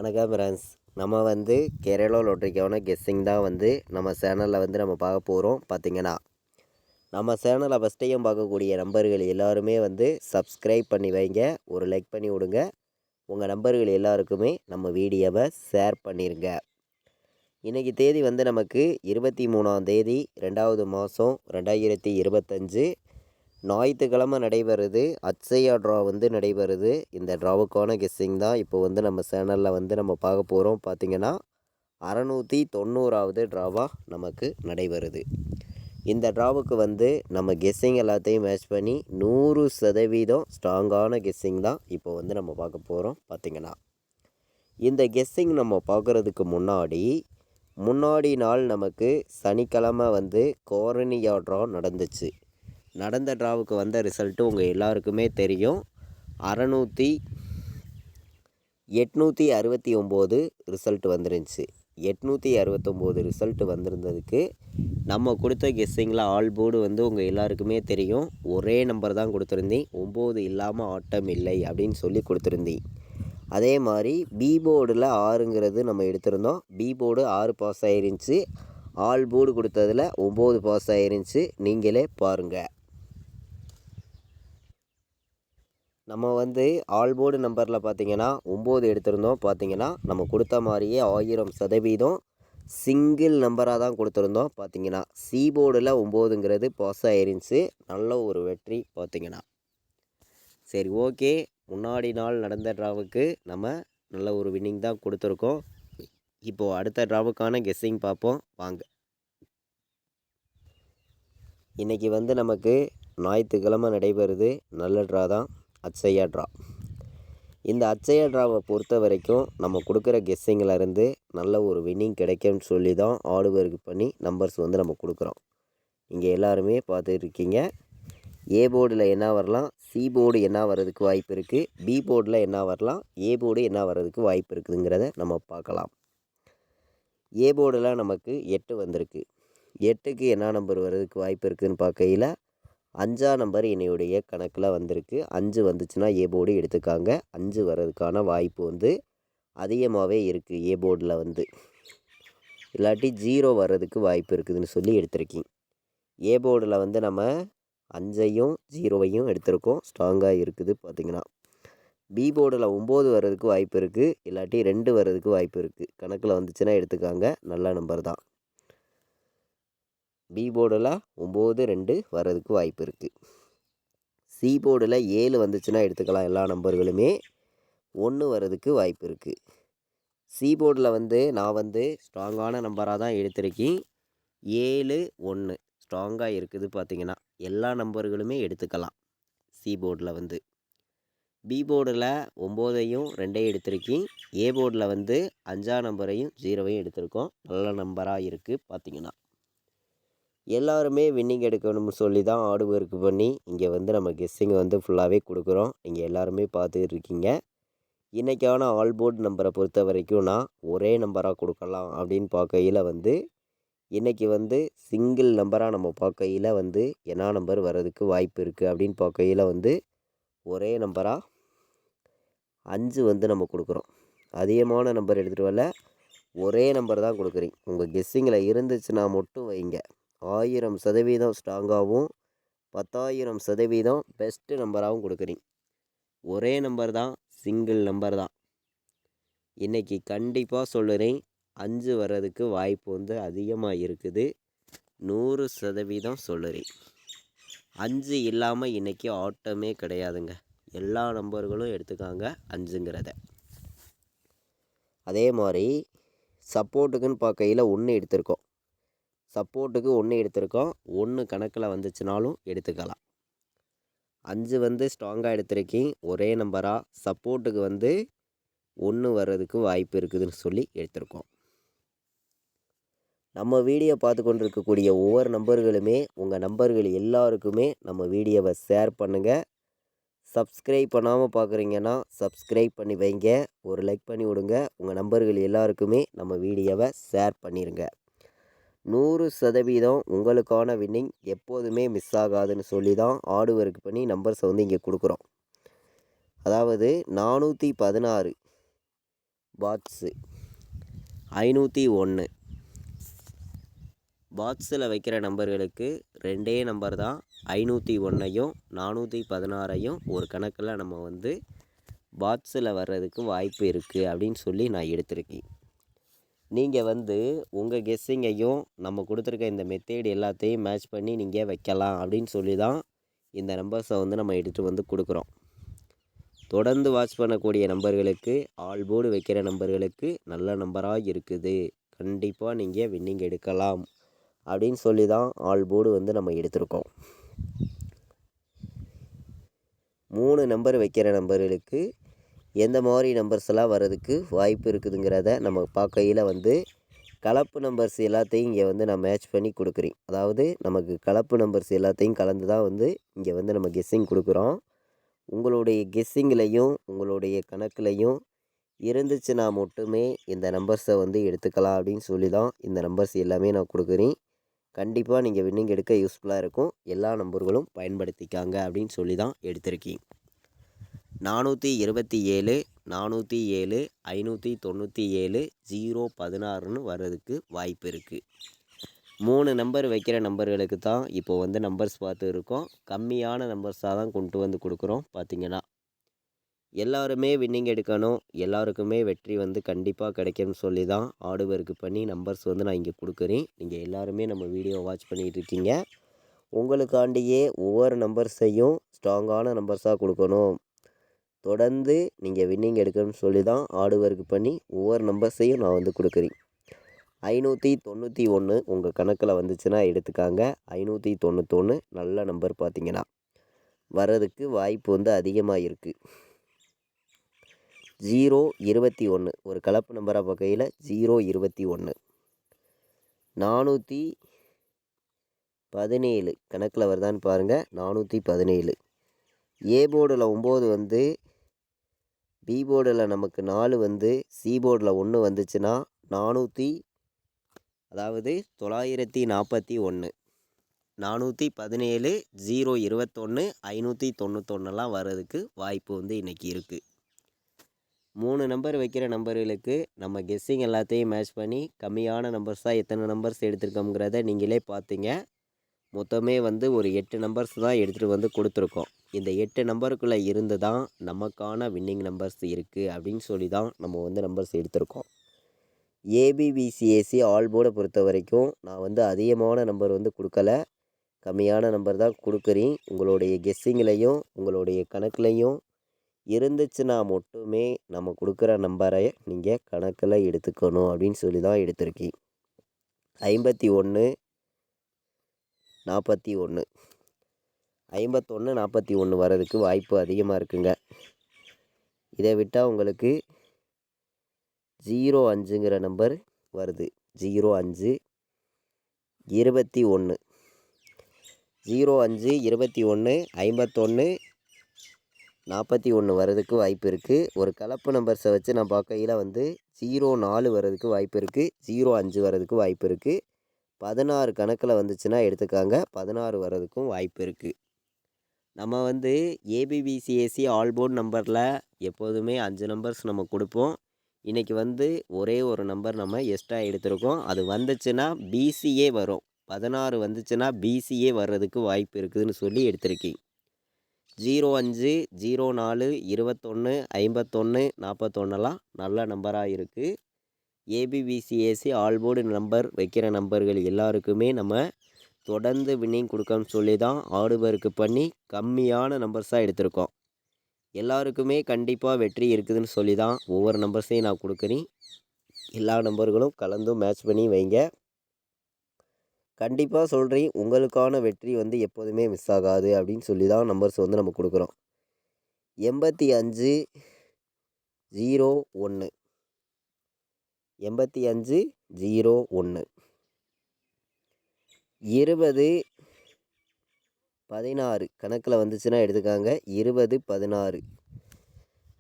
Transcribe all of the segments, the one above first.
வணக்கம் ஃப்ரெண்ட்ஸ். நம்ம கேரளா லாட்டரிக்கான கெஸ்ஸிங் தான் நம்ம சேனலில் நம்ம பார்க்க போகிறோம். பார்த்திங்கன்னா நம்ம சேனலை ஃபஸ்ட் டைம் பார்க்கக்கூடிய நம்பர்கள் எல்லாருமே சப்ஸ்கிரைப் பண்ணி வைங்க, ஒரு லைக் பண்ணி விடுங்க. உங்கள் நம்பர்கள் எல்லாருக்குமே நம்ம வீடியோவை ஷேர் பண்ணிடுங்க. இன்றைக்கி தேதி நமக்கு 23ஆம் தேதி 2வது மாதம் 2025 ஞாயிற்றுக்கிழமை நடைபெறுது. அட்சயா ட்ரா நடைபெறுது. இந்த ட்ராவுக்கான கெஸ்ஸிங் தான் இப்போ நம்ம சேனலில் நம்ம பார்க்க போகிறோம். பார்த்திங்கன்னா 690வது ட்ராவாக நமக்கு நடைபெறுது. இந்த ட்ராவுக்கு நம்ம கெஸ்ஸிங் எல்லாத்தையும் மேட்ச் பண்ணி 100% ஸ்ட்ராங்கான கெஸ்ஸிங் தான் இப்போ நம்ம பார்க்க போகிறோம். பார்த்திங்கன்னா இந்த கெஸ்ஸிங் நம்ம பார்க்குறதுக்கு முன்னாடி நாள் நமக்கு சனிக்கிழமை கோரனியா ட்ரா நடந்துச்சு. நடந்த ட்ராவுக்கு வந்த ரிசல்ட்டு உங்கள் எல்லாருக்குமே தெரியும். 869 ரிசல்ட் வந்துருந்துச்சு. 869 ரிசல்ட் வந்திருந்ததுக்கு நம்ம கொடுத்த கெஸ்ஸிங்கில் ஆல் போர்டு உங்கள் எல்லாருக்குமே தெரியும். ஒரே நம்பர் தான் கொடுத்துருந்தேன். 9 இல்லாமல் ஆட்டம் இல்லை அப்படின்னு சொல்லி கொடுத்துருந்தேன். அதே மாதிரி பி போர்டில் 6ங்கிறது நம்ம எடுத்திருந்தோம். பி போர்டு 6 பாஸ் ஆயிருந்துச்சு. ஆல் போர்டு கொடுத்ததில் 9 பாஸ் ஆயிருந்துச்சு. நீங்களே பாருங்கள். நம்ம ஆல் போர்டு நம்பரில் பார்த்திங்கன்னா 9 எடுத்திருந்தோம். பார்த்திங்கன்னா நம்ம கொடுத்த மாதிரியே 1000% சிங்கிள் நம்பராக தான் கொடுத்துருந்தோம். பார்த்திங்கன்னா சி போர்டில் 9ங்கிறது பாஸ் ஆயிருந்துச்சு. நல்ல ஒரு வெற்றி. பார்த்திங்கன்னா சரி, ஓகே. முன்னாடி நாள் நடந்த ட்ராவுக்கு நம்ம நல்ல ஒரு வின்னிங் தான் கொடுத்துருக்கோம். இப்போது அடுத்த ட்ராவுக்கான கெஸ்ஸிங் பார்ப்போம் வாங்க. இன்றைக்கி நமக்கு ஞாயிற்றுக்கிழமை நடைபெறுது. நல்ல ட்ரா தான், அட்சயா ட்ரா. இந்த அட்சயா ட்ராவை பொறுத்த வரைக்கும் நம்ம கொடுக்குற கெஸ்ஸிங்கிலேருந்து நல்ல ஒரு வின்னிங் கிடைக்கும்னு சொல்லி தான் ஆர்டு ஒர்க் பண்ணி நம்பர்ஸ் நம்ம கொடுக்குறோம். இங்கே எல்லாருமே பார்த்துருக்கீங்க. ஏ போர்டில் என்ன வரலாம், சி போர்டு என்ன வர்றதுக்கு வாய்ப்பு இருக்குது, பி போர்டில் என்ன வரலாம், ஏ போர்டு என்ன வர்றதுக்கு வாய்ப்பு இருக்குதுங்கிறத நம்ம பார்க்கலாம். ஏ போர்டில் நமக்கு 8 வந்திருக்கு. 8க்கு என்ன நம்பர் வர்றதுக்கு வாய்ப்பு இருக்குதுன்னு பார்க்கையில் 5ஆம் நம்பர் என்னுடைய கணக்கில் வந்திருக்கு. 5 வந்துச்சுன்னா ஏ போர்டு எடுத்துக்காங்க. 5 வர்றதுக்கான வாய்ப்பு அதிகமாகவே இருக்குது. ஏ போர்டில் இல்லாட்டி 0 வர்றதுக்கு வாய்ப்பு இருக்குதுன்னு சொல்லி எடுத்திருக்கேன். ஏ போர்டில் நம்ம 5ஐயும் 0வையும் எடுத்திருக்கோம். ஸ்ட்ராங்காக இருக்குது. பார்த்திங்கன்னா பி போர்டில் 9 வர்றதுக்கு வாய்ப்பு இருக்குது. இல்லாட்டி 2 வர்றதுக்கு வாய்ப்பு இருக்குது. கணக்கில் வந்துச்சுன்னா எடுத்துக்காங்க. நல்ல நம்பர் தான். பி போர்டில் 9, 2 வர்றதுக்கு வாய்ப்பு இருக்குது. சி போர்டில் 7 வந்துச்சுன்னா எடுத்துக்கலாம். எல்லா நம்பர்களுமே 1 வர்றதுக்கு வாய்ப்பு இருக்குது. சி போர்டில் நான் ஸ்ட்ராங்கான நம்பராக தான் எடுத்திருக்கேன். 7, 1 ஸ்ட்ராங்காக இருக்குது. பார்த்திங்கன்னா எல்லா நம்பர்களுமே எடுத்துக்கலாம். சி போர்டில் பி போர்டில் 9ஐயும் 2ஐயும் எடுத்திருக்கேன். ஏ போர்டில் 5ஆம் நம்பரையும் 0வையும் எடுத்திருக்கோம். நல்ல நம்பராக இருக்குது. பார்த்திங்கன்னா எல்லாருமே வின்னிங் எடுக்கணும்னு சொல்லி தான் ஆர்டு ஒர்க் பண்ணி இங்கே நம்ம கெஸ்ஸிங் ஃபுல்லாகவே கொடுக்குறோம். நீங்கள் எல்லாருமே பார்த்துட்டு இருக்கீங்க. இன்றைக்கான ஆல் போர்டு நம்பரை பொறுத்த வரைக்கும் நான் ஒரே நம்பராக கொடுக்கலாம் அப்படின்னு பார்க்கையில் இன்றைக்கி சிங்கிள் நம்பராக நம்ம பார்க்கையில் என்ன நம்பர் வர்றதுக்கு வாய்ப்பு இருக்குது அப்படின்னு பார்க்கையில் ஒரே நம்பராக 5 நம்ம கொடுக்குறோம். அதிகமான நம்பர் எடுத்துகிட்டு வரல, ஒரே நம்பர் தான் கொடுக்குறீங்க. உங்கள் கெஸ்ஸிங்கில் இருந்துச்சுன்னா மட்டும் வைங்க. 1000% ஸ்ட்ராங்காகவும் 10,000% பெஸ்ட்டு நம்பராகவும் கொடுக்குறீங்க. ஒரே நம்பர் தான், சிங்கிள் நம்பர் தான். இன்றைக்கி கண்டிப்பாக சொல்லுறேன், 5 வர்றதுக்கு வாய்ப்பு அதிகமாக இருக்குது. 100% சொல்லுறேன். 5 இல்லாமல் இன்றைக்கி ஆட்டமே கிடையாதுங்க. எல்லா நம்பர்களும் எடுத்துக்காங்க 5ங்கிறத. அதே மாதிரி சப்போர்ட்டுக்குன்னு பார்க்கையில் 1 எடுத்திருக்கோம். சப்போர்ட்டுக்கு 1 எடுத்திருக்கோம். 1 கணக்கில் வந்துச்சுனாலும் எடுத்துக்கலாம். 5 ஸ்ட்ராங்காக எடுத்திருக்கேன். ஒரே நம்பராக சப்போர்ட்டுக்கு 1 வர்றதுக்கு வாய்ப்பு இருக்குதுன்னு சொல்லி எடுத்திருக்கோம். நம்ம வீடியோ பார்த்து கொண்டு இருக்கக்கூடிய ஒவ்வொரு நம்பர்களுமே உங்கள் நம்பர்கள் எல்லாருக்குமே நம்ம வீடியோவை ஷேர் பண்ணுங்கள். சப்ஸ்கிரைப் பண்ணாமல் பார்க்குறீங்கன்னா சப்ஸ்கிரைப் பண்ணி வைங்க, ஒரு லைக் பண்ணி விடுங்க. உங்கள் நம்பர்கள் எல்லாருக்குமே நம்ம வீடியோவை ஷேர் பண்ணிடுங்க. 100% உங்களுக்கான வின்னிங் எப்போதுமே மிஸ் ஆகாதுன்னு சொல்லி தான் ஆர்டு ஒர்க் பண்ணி நம்பர்ஸை இங்கே கொடுக்குறோம். அதாவது 416 பாட்ஸு 501. பாக்ஸில் வைக்கிற நம்பர்களுக்கு 2 நம்பர் தான். 501ஐயும் 416ஐயும் ஒரு கணக்கில் நம்ம வந்து பாக்ஸில் வர்றதுக்கு வாய்ப்பு இருக்குது அப்படின்னு சொல்லி நான் எடுத்திருக்கேன். நீங்கள் வந்து உங்கள் கெஸ்ஸிங்கையும் நம்ம கொடுத்துருக்க இந்த மெத்தேடு எல்லாத்தையும் மேட்ச் பண்ணி நீங்கள் வைக்கலாம் அப்படின்னு சொல்லி தான் இந்த நம்பர்ஸை வந்து நம்ம எடுத்து வந்து கொடுக்குறோம். தொடர்ந்து வாட்ச் பண்ணக்கூடிய நம்பர்களுக்கு, ஆல் போர்டு வைக்கிற நம்பர்களுக்கு நல்ல நம்பராக இருக்குது, கண்டிப்பாக நீங்கள் வின்னிங் எடுக்கலாம் அப்படின்னு சொல்லி தான் ஆல் போர்டு வந்து நம்ம எடுத்திருக்கோம். 3 நம்பர் வைக்கிற நம்பர்களுக்கு எந்த மாதிரி நம்பர்ஸ் எல்லாம் வர்றதுக்கு வாய்ப்பு இருக்குதுங்கிறத நம்ம பார்க்கையில் வந்து கலப்பு நம்பர்ஸ் எல்லாத்தையும் இங்கே வந்து நான் மேட்ச் பண்ணி கொடுக்குறேன். அதாவது நமக்கு கலப்பு நம்பர்ஸ் எல்லாத்தையும் கலந்து தான் வந்து இங்கே வந்து நம்ம கெஸ்ஸிங் கொடுக்குறோம். உங்களுடைய கெஸ்ஸிங்லையும் உங்களுடைய கணக்குலையும் இருந்துச்சுன்னா மட்டுமே இந்த நம்பர்ஸை வந்து எடுத்துக்கலாம் அப்படின்னு சொல்லி தான் இந்த நம்பர்ஸ் எல்லாமே நான் கொடுக்குறேன். கண்டிப்பாக நீங்கள் வின்னிங் எடுக்க யூஸ்ஃபுல்லாக இருக்கும். எல்லா நம்பர்களும் பயன்படுத்திக்காங்க அப்படின்னு சொல்லி தான் எடுத்திருக்கேன். 427, 407, 597, 016ன்னு வர்றதுக்கு வாய்ப்பு இருக்குது. 3 நம்பர் வைக்கிற நம்பர்களுக்கு தான் இப்போ வந்து நம்பர்ஸ் பார்த்து இருக்கோம். கம்மியான நம்பர்ஸாக தான் கொண்டு வந்து கொடுக்குறோம். பார்த்திங்கன்னா எல்லாருமே வின்னிங் எடுக்கணும், எல்லாருக்குமே வெற்றி வந்து கண்டிப்பாக கிடைக்கும்னு சொல்லி தான் ஹார்ட் ஒர்க் பண்ணி நம்பர்ஸ் வந்து நான் இங்கே கொடுக்குறேன். நீங்கள் எல்லாருமே நம்ம வீடியோ வாட்ச் பண்ணிகிட்டு இருக்கீங்க. உங்களுக்காண்டியே ஒவ்வொரு நம்பர்ஸையும் ஸ்ட்ராங்கான நம்பர்ஸாக கொடுக்கணும், தொடர்ந்து நீங்கள் வின்னிங் எடுக்கணும்னு சொல்லி தான் ஹார்ட் ஒர்க் பண்ணி ஒவ்வொரு நம்பர்ஸையும் நான் வந்து கொடுக்குறேன். 591 உங்கள் கணக்கில் வந்துச்சுன்னா எடுத்துக்காங்க. 591 நல்ல நம்பர் பார்த்திங்கன்னா வர்றதுக்கு வாய்ப்பு வந்து அதிகமாக இருக்குது. 021 ஒரு கலப்பு நம்பராக பார்க்கையில் 021. 417 கணக்கில் வருதான்னு பாருங்கள். 417. ஏ போர்டில் 9 வந்து, பி போர்டில் நமக்கு 4 வந்து, சி போர்டில் 1 வந்துச்சுன்னா 941. 417, 021, 591 வர்றதுக்கு வாய்ப்பு வந்து இன்றைக்கி இருக்குது. 3 நம்பர் வைக்கிற நம்பர்களுக்கு நம்ம கெஸ்ஸிங் எல்லாத்தையும் மேட்ச் பண்ணி கம்மியான நம்பர்ஸாக எத்தனை நம்பர்ஸ் எடுத்திருக்கோங்கிறத நீங்களே பார்த்தீங்க. மொத்தமே வந்து ஒரு 8 நம்பர்ஸ் தான் எடுத்துகிட்டு வந்து கொடுத்துருக்கோம். இந்த 8 நம்பருக்குள்ளே இருந்து தான் நமக்கான வின்னிங் நம்பர்ஸ் இருக்குது அப்படின்னு சொல்லி தான் நம்ம வந்து நம்பர்ஸ் எடுத்திருக்கோம். ஏபிபிசிஎஸ்சி ஆல் போர்டை பொறுத்த வரைக்கும் நான் வந்து அதிகமான நம்பர் வந்து கொடுக்கல, கம்மியான நம்பர் தான் கொடுக்குறேன். உங்களுடைய கெஸ்ஸிங்லையும் உங்களுடைய கணக்குலையும் இருந்துச்சுன்னா மட்டுமே நம்ம கொடுக்குற நம்பரை நீங்கள் கணக்கில் எடுத்துக்கணும் அப்படின்னு சொல்லி தான் எடுத்திருக்கேன். 51, 41. 51, 41 வர்றதுக்கு வாய்ப்பு அதிகமாக இருக்குங்க. இதை விட்டால் உங்களுக்கு 05ங்கிற நம்பர் வருது. 05, 21. 05, 21, 51, 41 வர்றதுக்கு வாய்ப்பு இருக்குது. ஒரு கலப்பு நம்பர்ஸை வச்சு நான் பார்க்கையில் வந்து 04 வர்றதுக்கு வாய்ப்பு இருக்குது, 05 வர்றதுக்கு வாய்ப்பு இருக்குது. 16 கணக்கில் வந்துச்சுன்னா எடுத்துக்காங்க. 16 வர்றதுக்கும் வாய்ப்பு இருக்குது. நம்ம வந்து ஏபிபிசிஎஸ்சி ஆல் போர்டு நம்பரில் எப்போதுமே 5 நம்பர்ஸ் நம்ம கொடுப்போம். இன்றைக்கி வந்து ஒரே ஒரு நம்பர் நம்ம எக்ஸ்ட்ரா எடுத்திருக்கோம். அது வந்துச்சுன்னா பிசிஏ வரும். 16 வந்துச்சுன்னா பிசிஏ வர்றதுக்கு வாய்ப்பு இருக்குதுன்னு சொல்லி எடுத்திருக்கேன். 05, 04, 21, 51, 41 நல்ல நம்பராக இருக்குது. ஏபிபிசிஎஸ்சி ஆல் போர்டு நம்பர் வைக்கிற நம்பர்கள் எல்லாருக்குமே நம்ம தொடர்ந்து வின்னிங் கொடுக்கணும்னு சொல்லி தான் ஹார்ட் ஒர்க் பண்ணி கம்மியான நம்பர்ஸாக எடுத்திருக்கோம். எல்லாருக்குமே கண்டிப்பாக வெற்றி இருக்குதுன்னு சொல்லி தான் ஒவ்வொரு நம்பர்ஸையும் நான் கொடுக்குறேன். எல்லா நம்பர்களும் கலந்தும் மேட்ச் பண்ணி வைங்க. கண்டிப்பாக சொல்கிறேன், உங்களுக்கான வெற்றி வந்து எப்போதுமே மிஸ் ஆகாது அப்படின்னு சொல்லி தான் நம்பர்ஸ் வந்து நம்ம கொடுக்குறோம். 85, 01. 85, 01. 20, 16 கணக்கில் வந்துச்சுன்னா எடுத்துக்காங்க. 20, 16.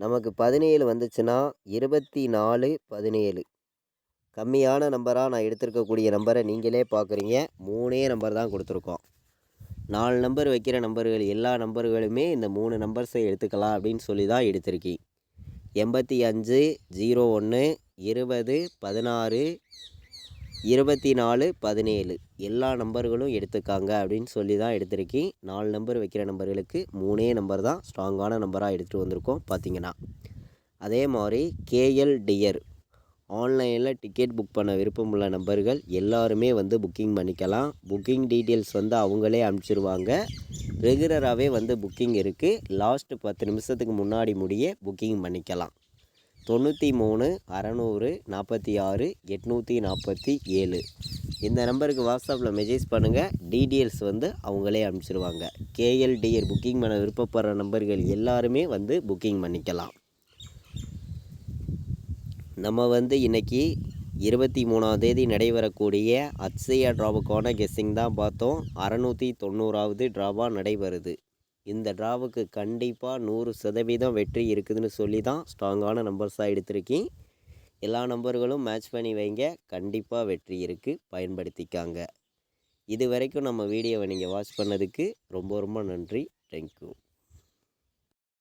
நமக்கு 17 வந்துச்சுன்னா 24, 17. கம்மியான நம்பராக நான் எடுத்திருக்கக்கூடிய நம்பரை நீங்களே பார்க்குறீங்க. 3 நம்பர் தான் கொடுத்துருக்கோம். 4 நம்பர் வைக்கிற நம்பர்கள் எல்லா நம்பர்களுமே இந்த 3 நம்பர்ஸை எடுத்துக்கலாம் அப்படின்னு சொல்லி தான் எடுத்திருக்கேன். 85 01 20 16 24 17 எல்லா நம்பர்களும் எடுத்துக்காங்க அப்படின்னு சொல்லி தான் எடுத்திருக்கேன். 4 நம்பர் வைக்கிற நம்பர்களுக்கு 3 நம்பர் தான் ஸ்ட்ராங்கான நம்பராக எடுத்துகிட்டு வந்திருக்கோம் பார்த்தீங்கன்னா. அதே மாதிரி கேஎல் டியர் ஆன்லைனில் டிக்கெட் புக் பண்ண விருப்பமுள்ள நபர்கள் எல்லாருமே வந்து புக்கிங் பண்ணிக்கலாம். புக்கிங் டீட்டெயில்ஸ் வந்து அவங்களே அனுப்பிச்சிருவாங்க. ரெகுலராகவே வந்து புக்கிங் இருக்குது. லாஸ்ட்டு 10 நிமிஷத்துக்கு முன்னாடி முடிய புக்கிங் பண்ணிக்கலாம். 93 600 46 847 இந்த நம்பருக்கு வாட்ஸ்அப்பில் மெசேஜ் பண்ணுங்கள். டீட்டெயில்ஸ் வந்து அவங்களே அனுப்பிச்சிருவாங்க. கேஎல் டியர் புக்கிங் பண்ண விருப்பப்படுற நம்பர்கள் எல்லாருமே வந்து புக்கிங் பண்ணிக்கலாம். நம்ம வந்து இன்றைக்கி 23ஆம் தேதி நடைபெறக்கூடிய அட்சயா ட்ராவுக்கான கெஸ்ஸிங் தான் பார்த்தோம். 690வது ட்ராவாக நடைபெறுது. இந்த ட்ராவுக்கு கண்டிப்பாக 100% வெற்றி இருக்குதுன்னு சொல்லி தான் ஸ்ட்ராங்கான நம்பர்ஸாக எடுத்திருக்கேன். எல்லா நம்பர்களும் மேட்ச் பண்ணி வைங்க. கண்டிப்பாக வெற்றி இருக்குது, பயன்படுத்திக்காங்க. இது வரைக்கும் நம்ம வீடியோவை நீங்கள் வாட்ச் பண்ணதுக்கு ரொம்ப ரொம்ப நன்றி. தேங்க்யூ.